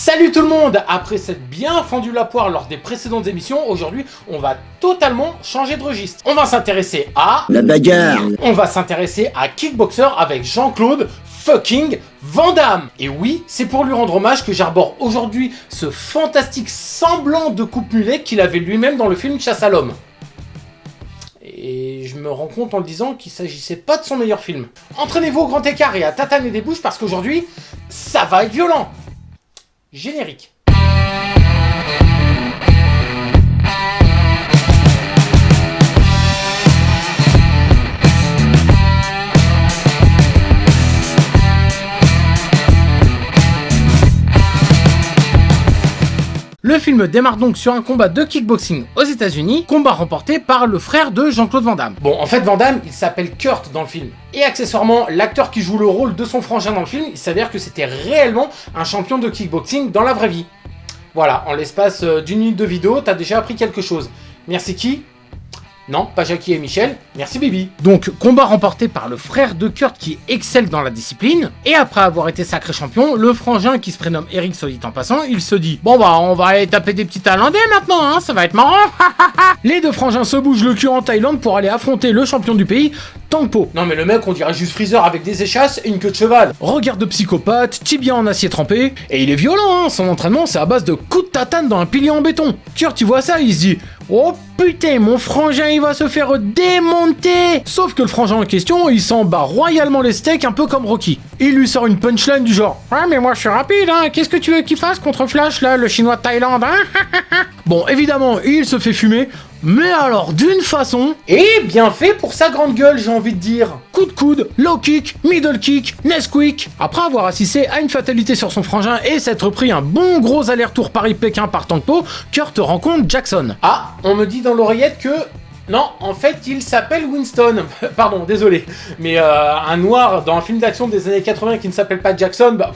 Salut tout le monde! Après s'être bien fendu la poire lors des précédentes émissions, aujourd'hui on va totalement changer de registre. On va s'intéresser à... la bagarre. On va s'intéresser à Kickboxer avec Jean-Claude fucking Van Damme. Et oui, c'est pour lui rendre hommage que j'arbore aujourd'hui ce fantastique semblant de coupe mulet qu'il avait lui-même dans le film Chasse à l'homme. Et je me rends compte en le disant qu'il s'agissait pas de son meilleur film. Entraînez-vous au grand écart et à tataner des bouches parce qu'aujourd'hui, ça va être violent. Générique. Le film démarre donc sur un combat de kickboxing aux États-Unis, combat remporté par le frère de Jean-Claude Van Damme. Bon, en fait, Van Damme, il s'appelle Kurt dans le film. Et accessoirement, l'acteur qui joue le rôle de son frangin dans le film, il s'avère que c'était réellement un champion de kickboxing dans la vraie vie. Voilà, en l'espace d'une minute de vidéo, t'as déjà appris quelque chose. Merci qui ? Non, pas Jackie et Michel, merci Bibi. Donc, combat remporté par le frère de Kurt qui excelle dans la discipline, et après avoir été sacré champion, le frangin qui se prénomme Eric soit dit en passant, il se dit « Bon bah, on va aller taper des petits Thaïlandais maintenant, hein, ça va être marrant !» Les deux frangins se bougent le cul en Thaïlande pour aller affronter le champion du pays, Tangpo. Non mais le mec, on dirait juste Freezer avec des échasses et une queue de cheval. Regard de psychopathe, tibia en acier trempé, et il est violent, hein, son entraînement c'est à base de coups de tatane dans un pilier en béton. Kurt, il voit ça, il se dit « Oh putain, mon frangin il va se faire démonter !» Sauf que le frangin en question, il s'en bat royalement les steaks un peu comme Rocky. Il lui sort une punchline du genre « Ouais mais moi je suis rapide, hein, qu'est-ce que tu veux qu'il fasse contre Flash là, le chinois de Thaïlande, hein ?» Bon, évidemment, il se fait fumer, mais alors d'une façon... Et bien fait pour sa grande gueule, j'ai envie de dire. Coup de coude, low kick, middle kick, Nesquik. Après avoir assisté à une fatalité sur son frangin et s'être pris un bon gros aller-retour Paris-Pékin par Tangpo, Kurt rencontre Jackson. Ah, on me dit dans l'oreillette que... Non, en fait, il s'appelle Winston. Pardon, désolé. Mais un noir dans un film d'action des années 80 qui ne s'appelle pas Jackson, bah...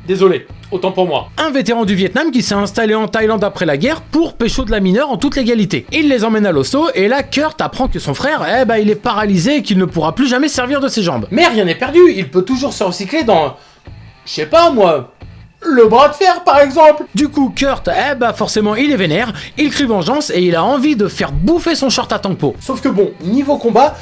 Désolé, autant pour moi. Un vétéran du Vietnam qui s'est installé en Thaïlande après la guerre pour pécho de la mineure en toute légalité. Il les emmène à l'hosto et là Kurt apprend que son frère, il est paralysé et qu'il ne pourra plus jamais servir de ses jambes. Mais rien n'est perdu, il peut toujours se recycler dans... Je sais pas moi... Le bras de fer par exemple. Du coup Kurt, forcément il est vénère, il crie vengeance et il a envie de faire bouffer son short à Tangpo. Sauf que bon, niveau combat,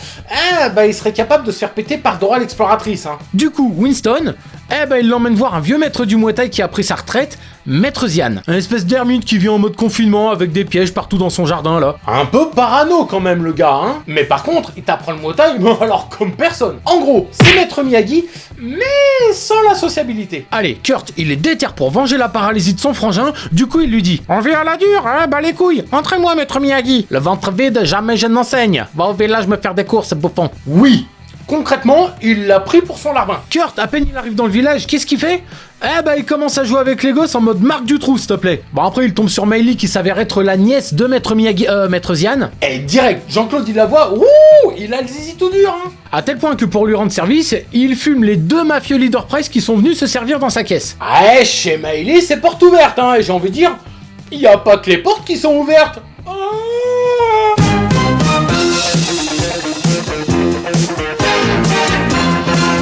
il serait capable de se faire péter par Dora l'exploratrice, hein. Du coup Winston, il l'emmène voir un vieux maître du Muay Thai qui a pris sa retraite, Maître Zian. Un espèce d'ermite qui vit en mode confinement avec des pièges partout dans son jardin là. Un peu parano quand même le gars, hein. Mais par contre, il t'apprend le Muay Thai, alors comme personne. En gros, c'est Maître Miyagi, mais sans la sociabilité. Allez, Kurt, il est déter pour venger la paralysie de son frangin, du coup il lui dit « On vit à la dure, hein, bah les couilles, entrez-moi Maître Miyagi. Le ventre vide, jamais je n'enseigne. Va au village me faire des courses, bouffon. » Oui. Concrètement, il l'a pris pour son larbin. Kurt, à peine il arrive dans le village, qu'est-ce qu'il fait ? Il commence à jouer avec les gosses en mode Marc Dutroux, s'il te plaît. Bon, après, il tombe sur Miley qui s'avère être la nièce de Maître Miyagi, Maître Zian. Et direct, Jean-Claude, il la voit, ouh, il a le zizi tout dur, hein. À tel point que pour lui rendre service, il fume les deux mafieux leader price qui sont venus se servir dans sa caisse. Ah, chez Miley, c'est porte ouverte, hein, et j'ai envie de dire, il y a pas que les portes qui sont ouvertes.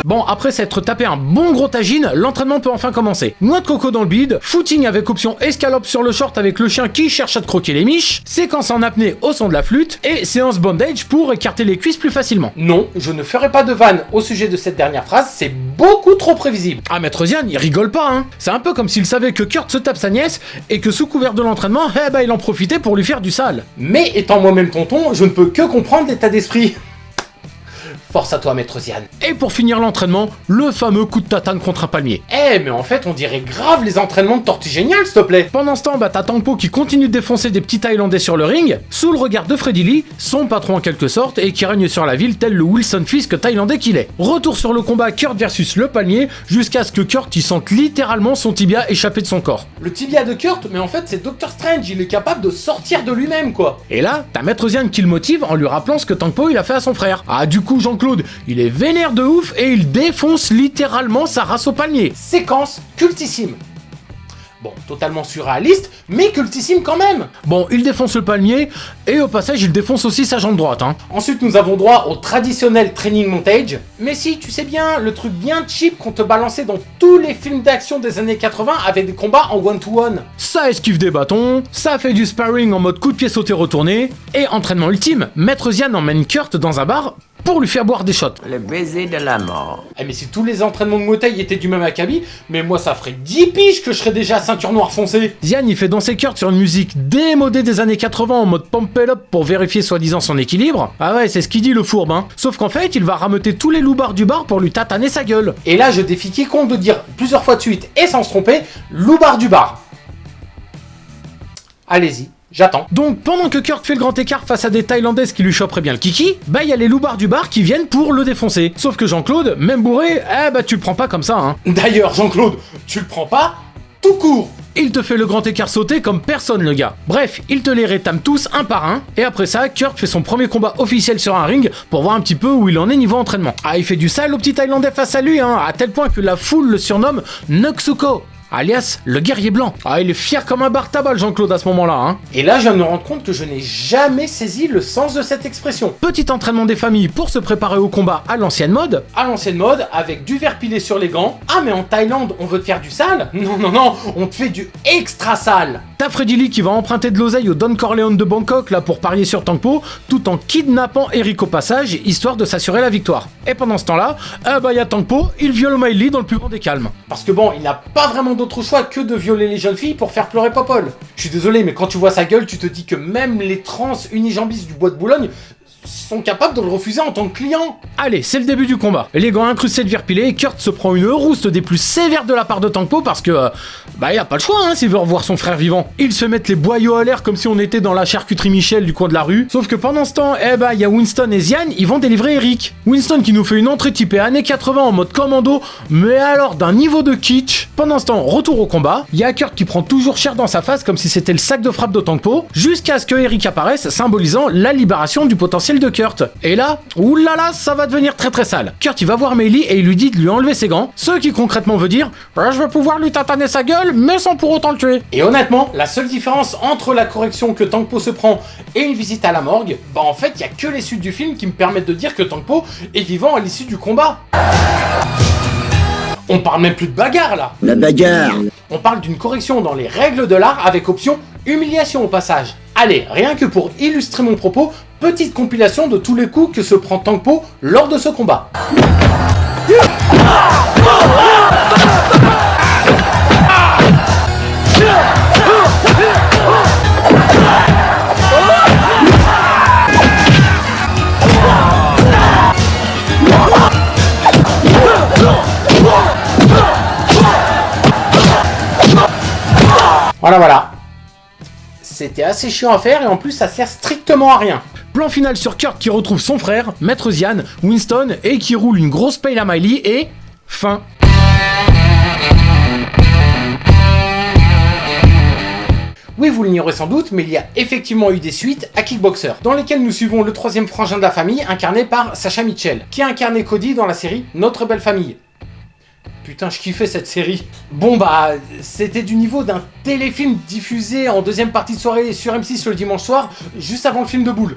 Bon, après s'être tapé un bon gros tagine, l'entraînement peut enfin commencer. Noix de coco dans le bide, footing avec option escalope sur le short avec le chien qui cherche à te croquer les miches, séquence en apnée au son de la flûte, et séance bondage pour écarter les cuisses plus facilement. Non, je ne ferai pas de vanne au sujet de cette dernière phrase, c'est beaucoup trop prévisible. Ah, Maître Zian, il rigole pas, hein. C'est un peu comme s'il savait que Kurt se tape sa nièce, et que sous couvert de l'entraînement, il en profitait pour lui faire du sale. Mais étant moi-même tonton, je ne peux que comprendre l'état d'esprit. Force à toi, Maître Zian. Et pour finir l'entraînement, le fameux coup de tatane contre un palmier. Mais en fait, on dirait grave les entraînements de Tortue Géniale, s'il te plaît. Pendant ce temps, t'as Tangpo qui continue de défoncer des petits Thaïlandais sur le ring, sous le regard de Freddy Lee, son patron en quelque sorte, et qui règne sur la ville tel le Wilson Fisk thaïlandais qu'il est. Retour sur le combat Kurt versus le palmier, jusqu'à ce que Kurt y sente littéralement son tibia échapper de son corps. Le tibia de Kurt, mais en fait, c'est Doctor Strange, il est capable de sortir de lui-même, quoi. Et là, t'as Maître Zian qui le motive en lui rappelant ce que Tangpo il a fait à son frère. Ah, du coup, Jean-Claude, il est vénère de ouf et il défonce littéralement sa race au palmier. Séquence cultissime. Bon, totalement surréaliste, mais cultissime quand même. Bon, il défonce le palmier, et au passage, il défonce aussi sa jambe droite, hein. Ensuite, nous avons droit au traditionnel training montage. Mais si, tu sais bien, le truc bien cheap qu'on te balançait dans tous les films d'action des années 80 avec des combats en one-to-one. Ça esquive des bâtons, ça fait du sparring en mode coup de pied sauté retourné, et entraînement ultime, Maître Zian emmène Kurt dans un bar pour lui faire boire des shots. Le baiser de la mort. Eh mais si tous les entraînements de Muay Thai étaient du même acabit, mais moi ça ferait 10 piges que je serais déjà ceinture noire foncée. Zian il fait danser Kurt sur une musique démodée des années 80 en mode pump it up pour vérifier soi-disant son équilibre. Ah ouais, c'est ce qu'il dit le fourbe, hein. Sauf qu'en fait, il va rameuter tous les loupards du bar pour lui tataner sa gueule. Et là je défie quiconque de dire plusieurs fois de suite et sans se tromper, loupard du bar. Allez-y. J'attends. Donc pendant que Kurt fait le grand écart face à des Thaïlandaises qui lui choperaient bien le kiki, bah il y a les loupards du bar qui viennent pour le défoncer. Sauf que Jean-Claude, même bourré, tu le prends pas comme ça, hein. D'ailleurs Jean-Claude, tu le prends pas tout court. Il te fait le grand écart sauté comme personne le gars. Bref, il te les rétame tous un par un, et après ça, Kurt fait son premier combat officiel sur un ring pour voir un petit peu où il en est niveau entraînement. Ah, il fait du sale au petit Thaïlandais face à lui, hein, à tel point que la foule le surnomme Noksuko, alias le guerrier blanc. Ah, il est fier comme un bar tabac Jean-Claude à ce moment-là, hein. Et là, je viens de me rendre compte que je n'ai jamais saisi le sens de cette expression. Petit entraînement des familles pour se préparer au combat à l'ancienne mode. À l'ancienne mode, avec du verre pilé sur les gants. Ah, mais en Thaïlande, on veut te faire du sale? Non, non, non, on te fait du extra sale. T'as Freddy Lee qui va emprunter de l'oseille au Don Corleone de Bangkok là pour parier sur Tangpo, tout en kidnappant Eric au passage, histoire de s'assurer la victoire. Et pendant ce temps-là, y a Tangpo, il viole Miley Lee dans le plus grand des calmes. Parce que bon, il n'a pas vraiment d'autre choix que de violer les jeunes filles pour faire pleurer Popol. Je suis désolé, mais quand tu vois sa gueule, tu te dis que même les trans unijambistes du bois de Boulogne sont capables de le refuser en tant que client. Allez, c'est le début du combat. Les gants incrustés de verre-pilé, Kurt se prend une rouste des plus sévères de la part de Tangpo parce que, y a pas le choix, hein, s'il veut revoir son frère vivant. Il se met les boyaux à l'air comme si on était dans la charcuterie Michel du coin de la rue. Sauf que pendant ce temps, y a Winston et Zian, ils vont délivrer Eric. Winston qui nous fait une entrée typée années 80 en mode commando, mais alors d'un niveau de kitsch. Pendant ce temps, retour au combat, il y a Kurt qui prend toujours cher dans sa face comme si c'était le sac de frappe de Tangpo, jusqu'à ce que Eric apparaisse, symbolisant la libération du potentiel de Kurt. Et là, oulala, ça va devenir très très sale. Kurt il va voir Miley et il lui dit de lui enlever ses gants, ce qui concrètement veut dire je vais pouvoir lui tataner sa gueule mais sans pour autant le tuer. Et honnêtement, la seule différence entre la correction que Tangpo se prend et une visite à la morgue, en fait il y a que les suites du film qui me permettent de dire que Tangpo est vivant à l'issue du combat. On parle même plus de bagarre là. La bagarre. On parle d'une correction dans les règles de l'art avec option humiliation au passage. Allez, rien que pour illustrer mon propos, petite compilation de tous les coups que se prend Tangpo lors de ce combat. Voilà. C'était assez chiant à faire et en plus ça sert strictement à rien. Plan final sur Kurt qui retrouve son frère, Maître Zian, Winston, et qui roule une grosse paille à Miley et... fin. Oui, vous l'ignorez sans doute, mais il y a effectivement eu des suites à Kickboxer, dans lesquelles nous suivons le troisième frangin de la famille, incarné par Sacha Mitchell, qui a incarné Cody dans la série Notre Belle Famille. Putain, je kiffais cette série. Bon c'était du niveau d'un téléfilm diffusé en deuxième partie de soirée sur M6 le dimanche soir, juste avant le film de Boule.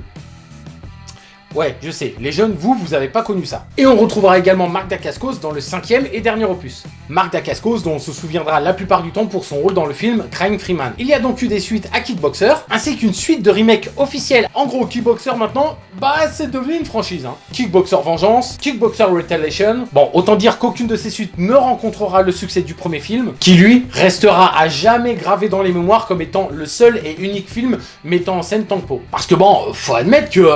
Ouais, je sais, les jeunes, vous avez pas connu ça. Et on retrouvera également Marc Dacascos dans le 5e et dernier opus. Marc Dacascos dont on se souviendra la plupart du temps pour son rôle dans le film Crying Freeman. Il y a donc eu des suites à Kickboxer, ainsi qu'une suite de remakes officiels. En gros, Kickboxer maintenant, c'est devenu une franchise. Kickboxer Vengeance, Kickboxer Retaliation. Bon, autant dire qu'aucune de ces suites ne rencontrera le succès du premier film, qui lui restera à jamais gravé dans les mémoires comme étant le seul et unique film mettant en scène Tangpo. Parce que faut admettre que...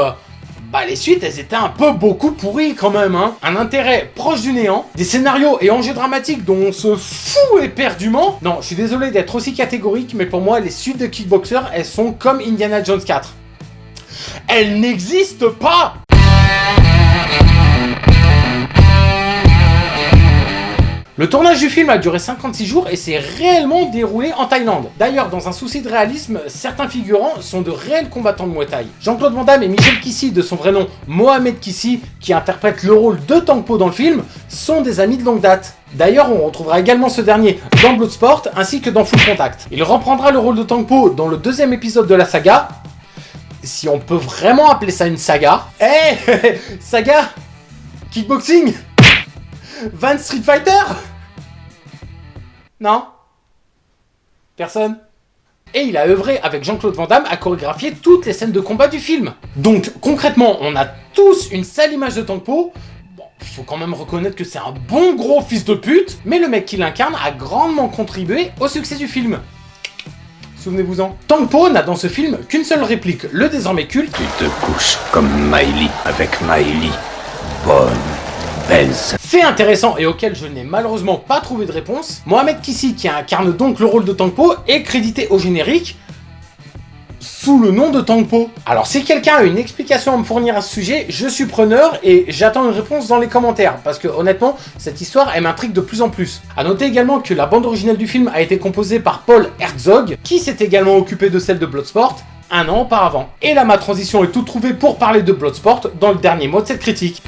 les suites, elles étaient un peu beaucoup pourries quand même, hein. Un intérêt proche du néant, des scénarios et enjeux dramatiques dont on se fout éperdument. Non, je suis désolé d'être aussi catégorique, mais pour moi, les suites de Kickboxer, elles sont comme Indiana Jones 4. Elles n'existent pas! Le tournage du film a duré 56 jours et s'est réellement déroulé en Thaïlande. D'ailleurs, dans un souci de réalisme, certains figurants sont de réels combattants de Muay Thai. Jean-Claude Van Damme et Michel Kissi, de son vrai nom Mohamed Kissi, qui interprètent le rôle de Tang Po dans le film, sont des amis de longue date. D'ailleurs, on retrouvera également ce dernier dans Bloodsport ainsi que dans Full Contact. Il reprendra le rôle de Tang Po dans le deuxième épisode de la saga, si on peut vraiment appeler ça une saga. Saga Kickboxing Van Street Fighter? Non? Personne? Et il a œuvré avec Jean-Claude Van Damme à chorégraphier toutes les scènes de combat du film. Donc concrètement, on a tous une sale image de Tang Po. Bon, faut quand même reconnaître que c'est un bon gros fils de pute, mais le mec qui l'incarne a grandement contribué au succès du film. Souvenez-vous-en. Tang Po n'a dans ce film qu'une seule réplique, le désormais culte. Tu te couches comme Miley avec Miley. Bonne baise. Fait intéressant et auquel je n'ai malheureusement pas trouvé de réponse, Mohamed Kissi, qui incarne donc le rôle de Tang Po, est crédité au générique sous le nom de Tang Po. Alors si quelqu'un a une explication à me fournir à ce sujet, je suis preneur et j'attends une réponse dans les commentaires, parce que honnêtement, cette histoire elle m'intrigue de plus en plus. A noter également que la bande originale du film a été composée par Paul Herzog, qui s'est également occupé de celle de Bloodsport un an auparavant. Et là ma transition est toute trouvée pour parler de Bloodsport dans le dernier mot de cette critique.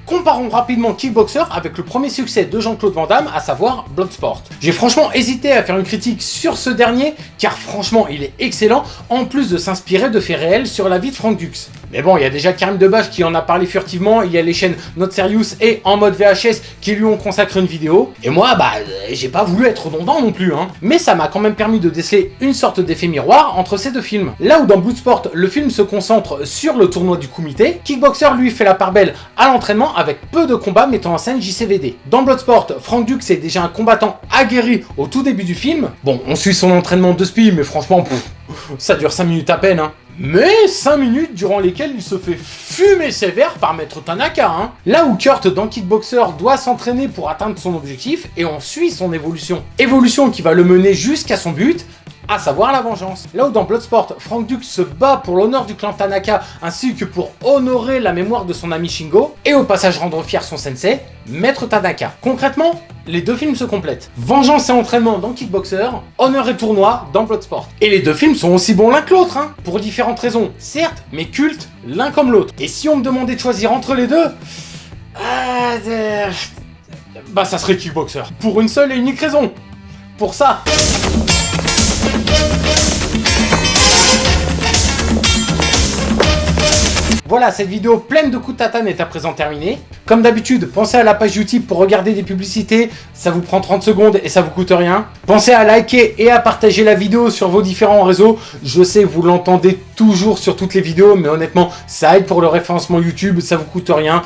Comparons rapidement Kickboxer avec le premier succès de Jean-Claude Van Damme, à savoir Bloodsport. J'ai franchement hésité à faire une critique sur ce dernier, car franchement il est excellent, en plus de s'inspirer de faits réels sur la vie de Frank Dux. Mais bon, il y a déjà Karim Debache qui en a parlé furtivement, il y a les chaînes Not Serious et En Mode VHS qui lui ont consacré une vidéo, et moi, j'ai pas voulu être redondant non plus, hein. Mais ça m'a quand même permis de déceler une sorte d'effet miroir entre ces deux films. Là où dans Bloodsport, le film se concentre sur le tournoi du Kumité, Kickboxer lui fait la part belle à l'entraînement avec peu de combats mettant en scène JCVD. Dans Bloodsport, Frank Dux est déjà un combattant aguerri au tout début du film. Bon, on suit son entraînement de spi, mais franchement, ça dure 5 minutes à peine, hein. Mais 5 minutes durant lesquelles il se fait fumer sévère par Maître Tanaka, hein. Là où Kurt dans Kickboxer doit s'entraîner pour atteindre son objectif, et on suit son évolution. Évolution qui va le mener jusqu'à son but, à savoir la vengeance. Là où dans Bloodsport, Frank Dux se bat pour l'honneur du clan Tanaka ainsi que pour honorer la mémoire de son ami Shingo et au passage rendre fier son sensei, Maître Tanaka. Concrètement, les deux films se complètent. Vengeance et entraînement dans Kickboxer, honneur et tournoi dans Bloodsport. Et les deux films sont aussi bons l'un que l'autre, hein, pour différentes raisons, certes, mais cultes l'un comme l'autre. Et si on me demandait de choisir entre les deux, ça serait Kickboxer. Pour une seule et unique raison. Pour ça. Voilà, cette vidéo pleine de coups de tatane est à présent terminée. Comme d'habitude, pensez à la page YouTube pour regarder des publicités, ça vous prend 30 secondes et ça vous coûte rien. Pensez à liker et à partager la vidéo sur vos différents réseaux. Je sais, vous l'entendez toujours sur toutes les vidéos, mais honnêtement, ça aide pour le référencement YouTube, ça vous coûte rien.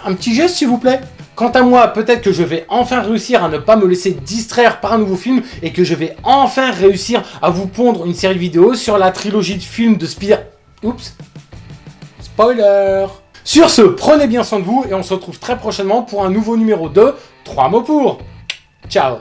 Un petit geste s'il vous plaît. Quant à moi, peut-être que je vais enfin réussir à ne pas me laisser distraire par un nouveau film et que je vais enfin réussir à vous pondre une série vidéo sur la trilogie de films de Oups. Spoiler. Sur ce, prenez bien soin de vous et on se retrouve très prochainement pour un nouveau numéro de 3 mots pour. Ciao.